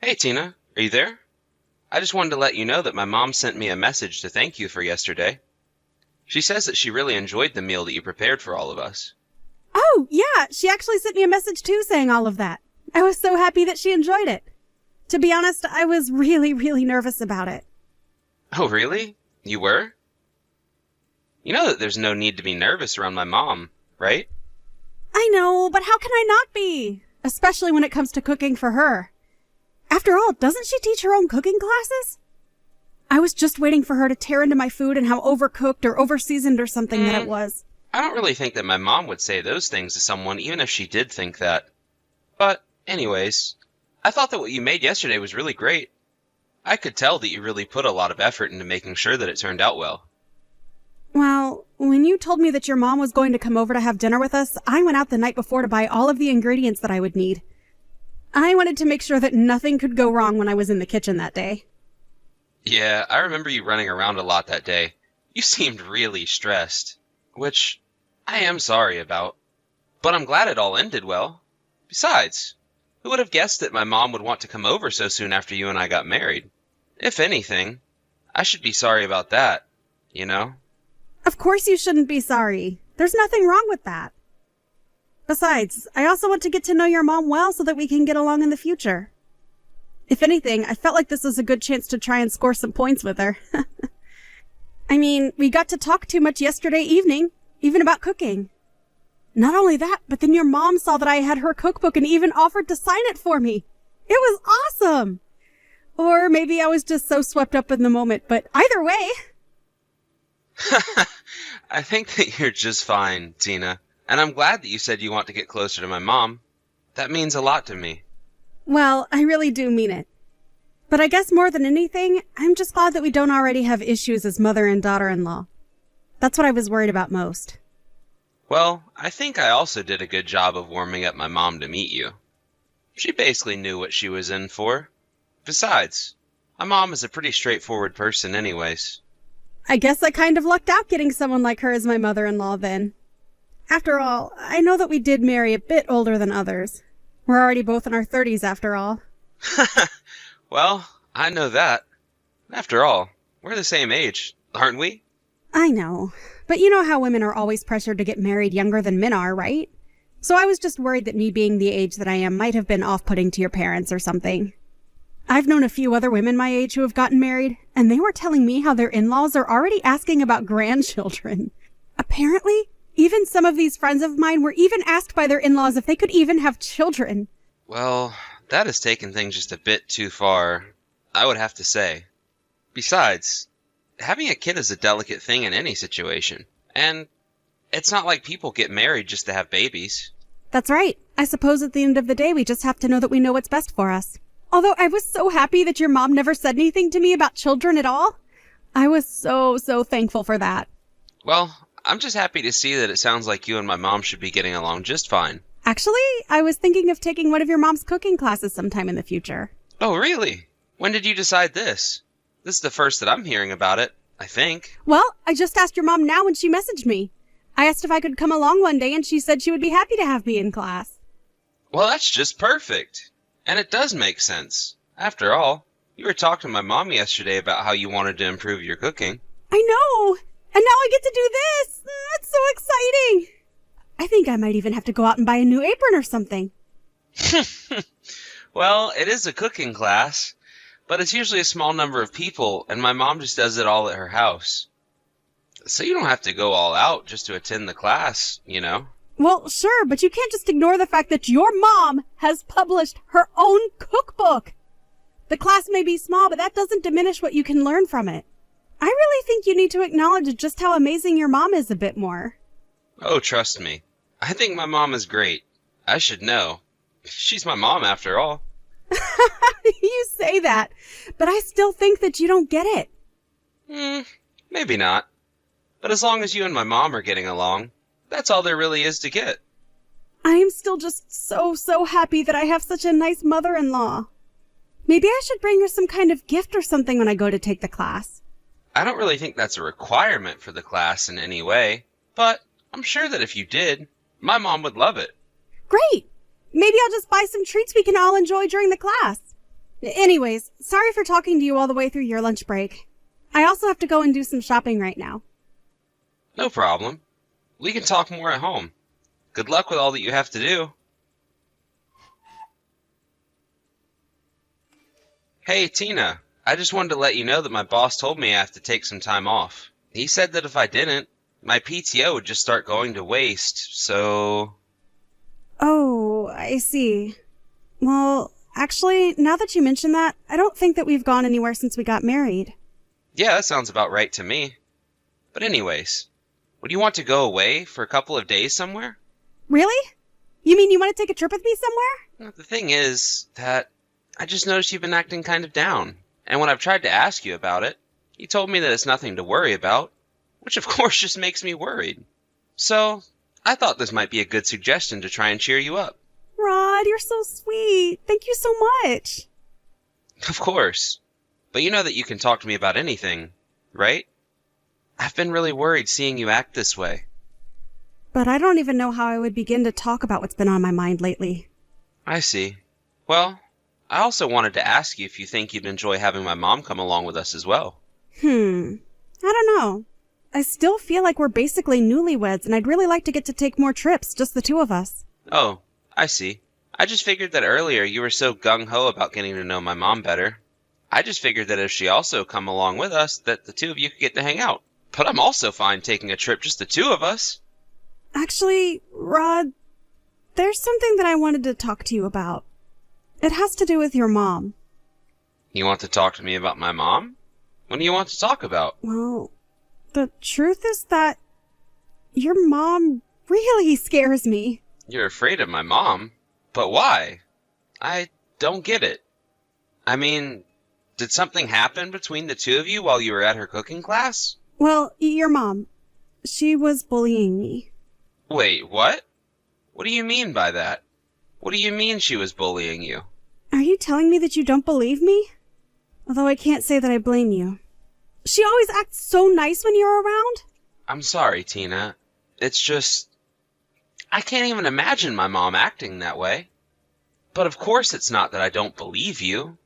Hey Tina, are you there? I just wanted to let you know that my mom sent me a message to thank you for yesterday. She says that she really enjoyed the meal that you prepared for all of us. Oh, yeah, she actually sent me a message too saying all of that. I was so happy that she enjoyed it. To be honest, I was really nervous about it. Oh, really? You were? You know that there's no need to be nervous around my mom, right? I know, but how can I not be? Especially when it comes to cooking for her. After all, doesn't she teach her own cooking classes? I was just waiting for her to tear into my food and how overcooked or overseasoned or something that it was. I don't really think that my mom would say those things to someone, even if she did think that. But, anyways, I thought that what you made yesterday was really great. I could tell that you really put a lot of effort into making sure that it turned out well. Well, when you told me that your mom was going to come over to have dinner with us, I went out the night before to buy all of the ingredients that I would need. I wanted to make sure that nothing could go wrong when I was in the kitchen that day. Yeah, I remember you running around a lot that day. You seemed really stressed, which I am sorry about. But I'm glad it all ended well. Besides, who would have guessed that my mom would want to come over so soon after you and I got married? If anything, I should be sorry about that, you know? Of course you shouldn't be sorry. There's nothing wrong with that. Besides, I also want to get to know your mom well so that we can get along in the future. If anything, I felt like this was a good chance to try and score some points with her. I mean, we got to talk too much yesterday evening, even about cooking. Not only that, but then your mom saw that I had her cookbook and even offered to sign it for me. It was awesome! Or maybe I was just so swept up in the moment, but either way. I think that you're just fine, Tina. And I'm glad that you said you want to get closer to my mom. That means a lot to me. Well, I really do mean it. But I guess more than anything, I'm just glad that we don't already have issues as mother and daughter-in-law. That's what I was worried about most. Well, I think I also did a good job of warming up my mom to meet you. She basically knew what she was in for. Besides, my mom is a pretty straightforward person anyways. I guess I kind of lucked out getting someone like her as my mother-in-law then. After all, I know that we did marry a bit older than others. We're already both in our 30s after all. Well, I know that. After all, we're the same age, aren't we? I know, but you know how women are always pressured to get married younger than men are, right? So I was just worried that me being the age that I am might have been off-putting to your parents or something. I've known a few other women my age who have gotten married, and they were telling me how their in-laws are already asking about grandchildren. Apparently, even some of these friends of mine were even asked by their in-laws if they could even have children. Well, that has taken things just a bit too far, I would have to say. Besides, having a kid is a delicate thing in any situation, and it's not like people get married just to have babies. That's right. I suppose at the end of the day, we just have to know that we know what's best for us. Although I was so happy that your mom never said anything to me about children at all. I was so thankful for that. Well, I'm just happy to see that it sounds like you and my mom should be getting along just fine. Actually, I was thinking of taking one of your mom's cooking classes sometime in the future. Oh, really? When did you decide this? This is the first that I'm hearing about it, I think. Well, I just asked your mom now when she messaged me. I asked if I could come along one day and she said she would be happy to have me in class. Well, that's just perfect. And it does make sense. After all, you were talking to my mom yesterday about how you wanted to improve your cooking. I know! And now I get to do this! That's so exciting! I think I might even have to go out and buy a new apron or something. Well, it is a cooking class, but it's usually a small number of people, and my mom just does it all at her house. So you don't have to go all out just to attend the class, you know? Well, sure, but you can't just ignore the fact that your mom has published her own cookbook. The class may be small, but that doesn't diminish what you can learn from it. I really think you need to acknowledge just how amazing your mom is a bit more. Oh, trust me. I think my mom is great. I should know. She's my mom, after all. You say that, but I still think that you don't get it. Maybe not. But as long as you and my mom are getting along, that's all there really is to get. I am still just so happy that I have such a nice mother-in-law. Maybe I should bring her some kind of gift or something when I go to take the class. I don't really think that's a requirement for the class in any way, but I'm sure that if you did, my mom would love it. Great! Maybe I'll just buy some treats we can all enjoy during the class. Anyways, sorry for talking to you all the way through your lunch break. I also have to go and do some shopping right now. No problem. We can talk more at home. Good luck with all that you have to do. Hey, Tina. I just wanted to let you know that my boss told me I have to take some time off. He said that if I didn't, my PTO would just start going to waste, so... Oh, I see. Well, actually, now that you mention that, I don't think that we've gone anywhere since we got married. Yeah, that sounds about right to me. But anyways, would you want to go away for a couple of days somewhere? Really? You mean you want to take a trip with me somewhere? Well, the thing is that I just noticed you've been acting kind of down. And when I've tried to ask you about it, you told me that it's nothing to worry about, which of course just makes me worried. So, I thought this might be a good suggestion to try and cheer you up. Rod, you're so sweet. Thank you so much. Of course. But you know that you can talk to me about anything, right? I've been really worried seeing you act this way. But I don't even know how I would begin to talk about what's been on my mind lately. I see. Well, I also wanted to ask you if you think you'd enjoy having my mom come along with us as well. I don't know. I still feel like we're basically newlyweds, and I'd really like to get to take more trips, just the two of us. Oh, I see. I just figured that earlier you were so gung-ho about getting to know my mom better. I just figured that if she also come along with us, that the two of you could get to hang out. But I'm also fine taking a trip just the two of us. Actually, Rod, there's something that I wanted to talk to you about. It has to do with your mom. You want to talk to me about my mom? What do you want to talk about? Well, the truth is that your mom really scares me. You're afraid of my mom? But why? I don't get it. I mean, did something happen between the two of you while you were at her cooking class? Well, your mom. She was bullying me. Wait, what? What do you mean by that? What do you mean she was bullying you? Are you telling me that you don't believe me? Although I can't say that I blame you. She always acts so nice when you're around. I'm sorry, Tina. It's just... I can't even imagine my mom acting that way. But of course it's not that I don't believe you.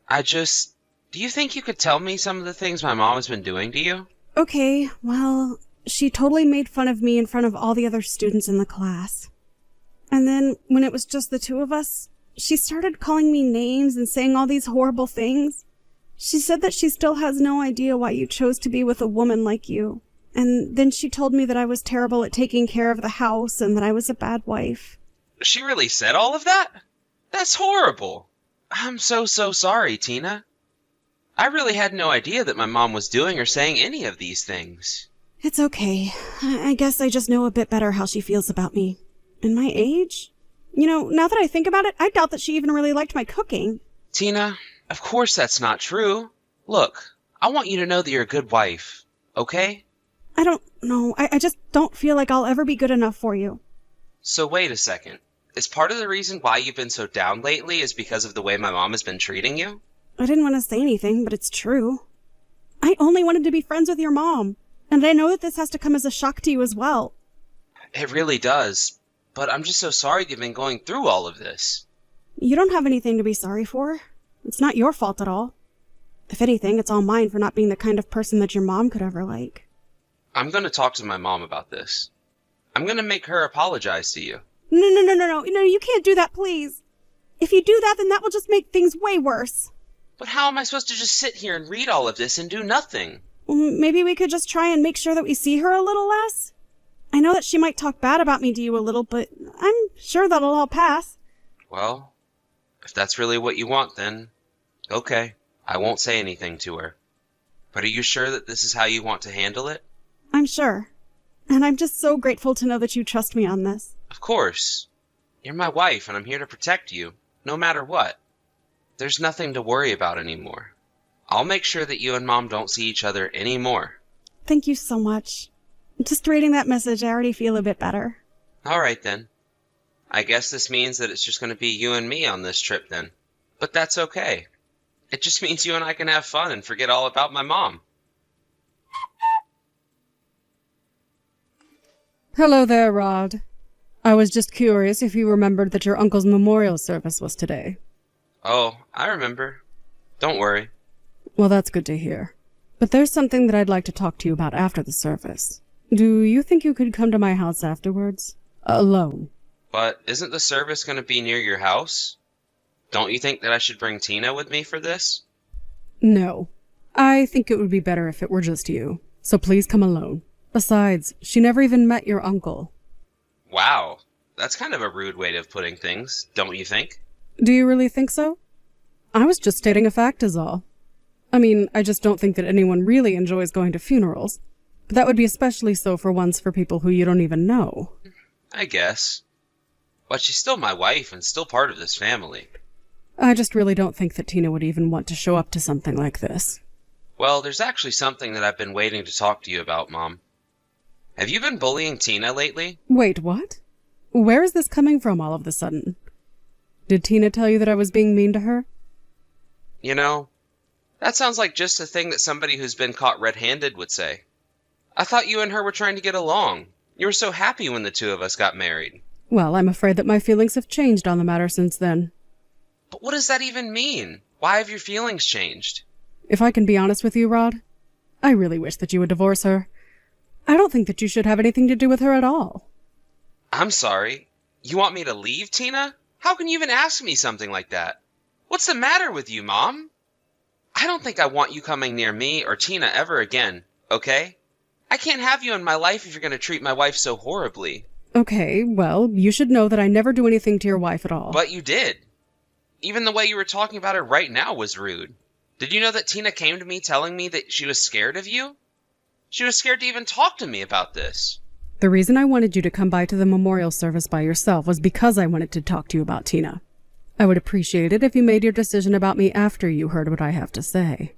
I just... Do you think you could tell me some of the things my mom has been doing to you? Okay, well, she totally made fun of me in front of all the other students in the class. And then, when it was just the two of us, she started calling me names and saying all these horrible things. She said that she still has no idea why you chose to be with a woman like you. And then she told me that I was terrible at taking care of the house and that I was a bad wife. She really said all of that? That's horrible. I'm so sorry, Tina. I really had no idea that my mom was doing or saying any of these things. It's okay. I guess I just know a bit better how she feels about me. And my age? You know, now that I think about it, I doubt that she even really liked my cooking. Tina, of course that's not true. Look, I want you to know that you're a good wife, okay? I don't know. I just don't feel like I'll ever be good enough for you. So wait a second. Is part of the reason why you've been so down lately is because of the way my mom has been treating you? I didn't want to say anything, but it's true. I only wanted to be friends with your mom, and I know that this has to come as a shock to you as well. It really does, but I'm just so sorry you've been going through all of this. You don't have anything to be sorry for. It's not your fault at all. If anything, it's all mine for not being the kind of person that your mom could ever like. I'm going to talk to my mom about this. I'm going to make her apologize to you. No, you can't do that, please. If you do that, then that will just make things way worse. But how am I supposed to just sit here and read all of this and do nothing? Maybe we could just try and make sure that we see her a little less? I know that she might talk bad about me to you a little, but I'm sure that'll all pass. Well, if that's really what you want, then okay. I won't say anything to her. But are you sure that this is how you want to handle it? I'm sure. And I'm just so grateful to know that you trust me on this. Of course. You're my wife, and I'm here to protect you, no matter what. There's nothing to worry about anymore. I'll make sure that you and Mom don't see each other anymore. Thank you so much. Just reading that message, I already feel a bit better. All right, then. I guess this means that it's just going to be you and me on this trip, then. But that's okay. It just means you and I can have fun and forget all about my mom. Hello there, Rod. I was just curious if you remembered that your uncle's memorial service was today. Oh, I remember. Don't worry. Well, that's good to hear. But there's something that I'd like to talk to you about after the service. Do you think you could come to my house afterwards? Alone. But isn't the service going to be near your house? Don't you think that I should bring Tina with me for this? No. I think it would be better if it were just you. So please come alone. Besides, she never even met your uncle. Wow, that's kind of a rude way of putting things, don't you think? Do you really think so? I was just stating a fact is all. I mean, I just don't think that anyone really enjoys going to funerals. But that would be especially so for ones for people who you don't even know. I guess. But she's still my wife and still part of this family. I just really don't think that Tina would even want to show up to something like this. Well, there's actually something that I've been waiting to talk to you about, Mom. Have you been bullying Tina lately? Wait, what? Where is this coming from all of a sudden? Did Tina tell you that I was being mean to her? You know, that sounds like just a thing that somebody who's been caught red-handed would say. I thought you and her were trying to get along. You were so happy when the two of us got married. Well, I'm afraid that my feelings have changed on the matter since then. But what does that even mean? Why have your feelings changed? If I can be honest with you, Rod, I really wish that you would divorce her. I don't think that you should have anything to do with her at all. I'm sorry. You want me to leave, Tina? How can you even ask me something like that? What's the matter with you, Mom? I don't think I want you coming near me or Tina ever again, okay? I can't have you in my life if you're going to treat my wife so horribly. Okay, well, you should know that I never do anything to your wife at all. But you did. Even the way you were talking about her right now was rude. Did you know that Tina came to me telling me that she was scared of you? She was scared to even talk to me about this. The reason I wanted you to come by to the memorial service by yourself was because I wanted to talk to you about Tina. I would appreciate it if you made your decision about me after you heard what I have to say.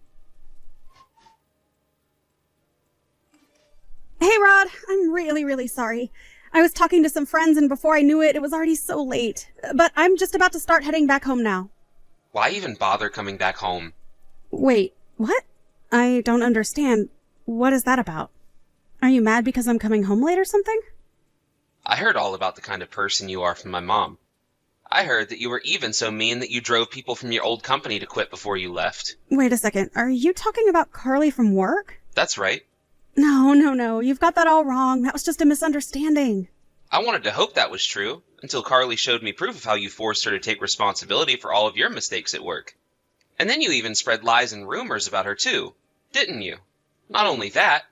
Hey, Rod, I'm really, really sorry. I was talking to some friends, and before I knew it, it was already so late. But I'm just about to start heading back home now. Why even bother coming back home? Wait, what? I don't understand. What is that about? Are you mad because I'm coming home late or something? I heard all about the kind of person you are from my mom. I heard that you were even so mean that you drove people from your old company to quit before you left. Wait a second. Are you talking about Carly from work? That's right. No. You've got that all wrong. That was just a misunderstanding. I wanted to hope that was true, until Carly showed me proof of how you forced her to take responsibility for all of your mistakes at work. And then you even spread lies and rumors about her too, didn't you? Not only that,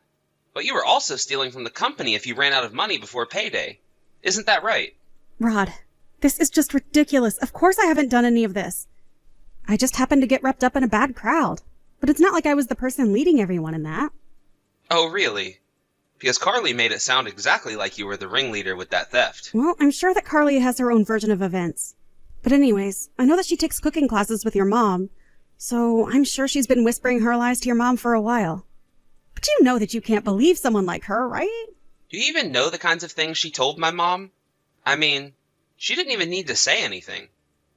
but you were also stealing from the company if you ran out of money before payday. Isn't that right? Rod, this is just ridiculous. Of course I haven't done any of this. I just happened to get wrapped up in a bad crowd. But it's not like I was the person leading everyone in that. Oh, really? Because Carly made it sound exactly like you were the ringleader with that theft. Well, I'm sure that Carly has her own version of events. But anyways, I know that she takes cooking classes with your mom, so I'm sure she's been whispering her lies to your mom for a while. But you know that you can't believe someone like her, right? Do you even know the kinds of things she told my mom? I mean, she didn't even need to say anything.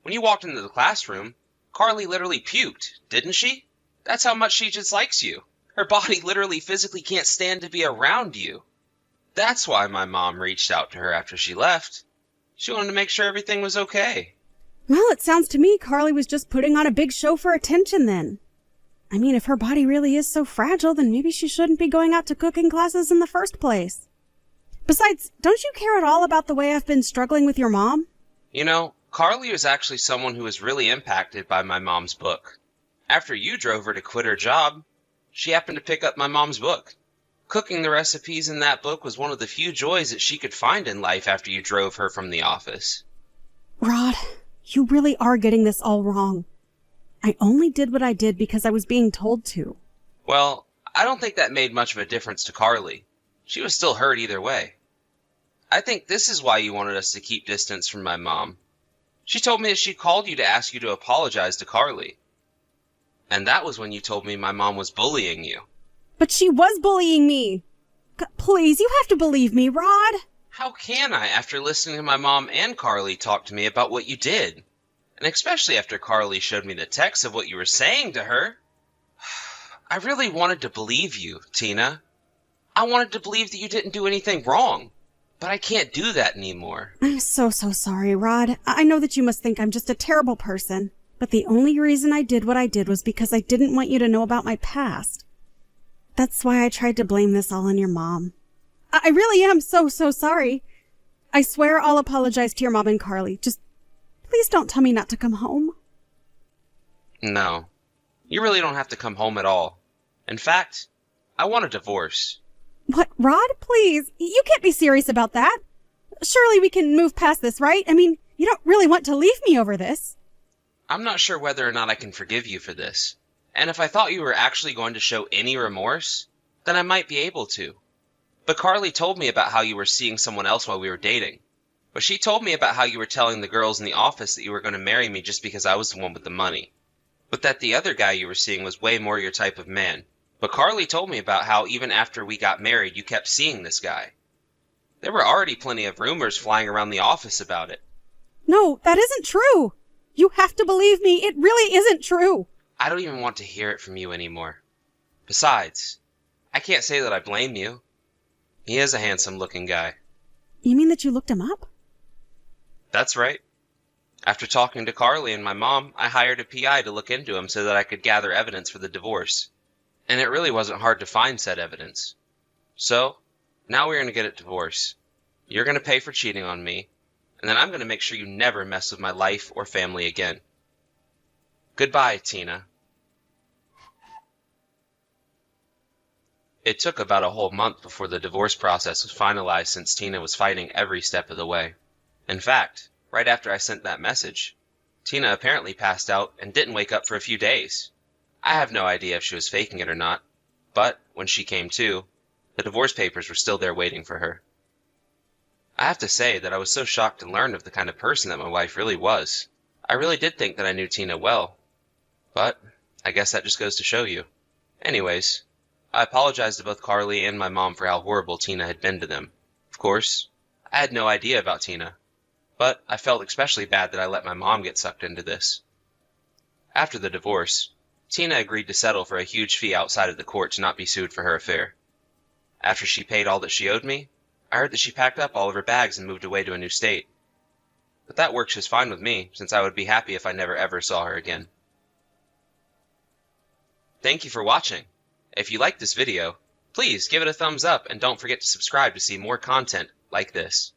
When you walked into the classroom, Carly literally puked, didn't she? That's how much she dislikes you. Her body literally physically can't stand to be around you. That's why my mom reached out to her after she left. She wanted to make sure everything was okay. Well, it sounds to me Carly was just putting on a big show for attention then. I mean, if her body really is so fragile, then maybe she shouldn't be going out to cooking classes in the first place. Besides, don't you care at all about the way I've been struggling with your mom? You know, Carly was actually someone who was really impacted by my mom's book. After you drove her to quit her job, she happened to pick up my mom's book. Cooking the recipes in that book was one of the few joys that she could find in life after you drove her from the office. Rod, you really are getting this all wrong. I only did what I did because I was being told to. Well, I don't think that made much of a difference to Carly. She was still hurt either way. I think this is why you wanted us to keep distance from my mom. She told me that she called you to ask you to apologize to Carly. And that was when you told me my mom was bullying you. But she was bullying me. Please, you have to believe me, Rod. How can I after listening to my mom and Carly talk to me about what you did? And especially after Carly showed me the text of what you were saying to her. I really wanted to believe you, Tina. I wanted to believe that you didn't do anything wrong. But I can't do that anymore. I'm so sorry, Rod. I know that you must think I'm just a terrible person. But the only reason I did what I did was because I didn't want you to know about my past. That's why I tried to blame this all on your mom. I really am so sorry. I swear I'll apologize to your mom and Carly. Just please don't tell me not to come home. No, you really don't have to come home at all. In fact, I want a divorce. What, Rod? Please, you can't be serious about that. Surely we can move past this, right? I mean, you don't really want to leave me over this. I'm not sure whether or not I can forgive you for this. And if I thought you were actually going to show any remorse, then I might be able to. But Carly told me about how you were seeing someone else while we were dating. But she told me about how you were telling the girls in the office that you were going to marry me just because I was the one with the money. But that the other guy you were seeing was way more your type of man. But Carly told me about how even after we got married, you kept seeing this guy. There were already plenty of rumors flying around the office about it. No, that isn't true. You have to believe me. It really isn't true. I don't even want to hear it from you anymore. Besides, I can't say that I blame you. He is a handsome-looking guy. You mean that you looked him up? That's right. After talking to Carly and my mom, I hired a PI to look into him so that I could gather evidence for the divorce. And it really wasn't hard to find said evidence. So, now we're going to get a divorce. You're going to pay for cheating on me, and then I'm going to make sure you never mess with my life or family again. Goodbye, Tina. It took about a whole month before the divorce process was finalized since Tina was fighting every step of the way. In fact, right after I sent that message, Tina apparently passed out and didn't wake up for a few days. I have no idea if she was faking it or not, but when she came to, the divorce papers were still there waiting for her. I have to say that I was so shocked to learn of the kind of person that my wife really was. I really did think that I knew Tina well, but I guess that just goes to show you. Anyways, I apologized to both Carly and my mom for how horrible Tina had been to them. Of course, I had no idea about Tina, but I felt especially bad that I let my mom get sucked into this. After the divorce, Tina agreed to settle for a huge fee outside of the court to not be sued for her affair. After she paid all that she owed me, I heard that she packed up all of her bags and moved away to a new state. But that works just fine with me, since I would be happy if I never ever saw her again. Thank you for watching. If you liked this video, please give it a thumbs up and don't forget to subscribe to see more content like this.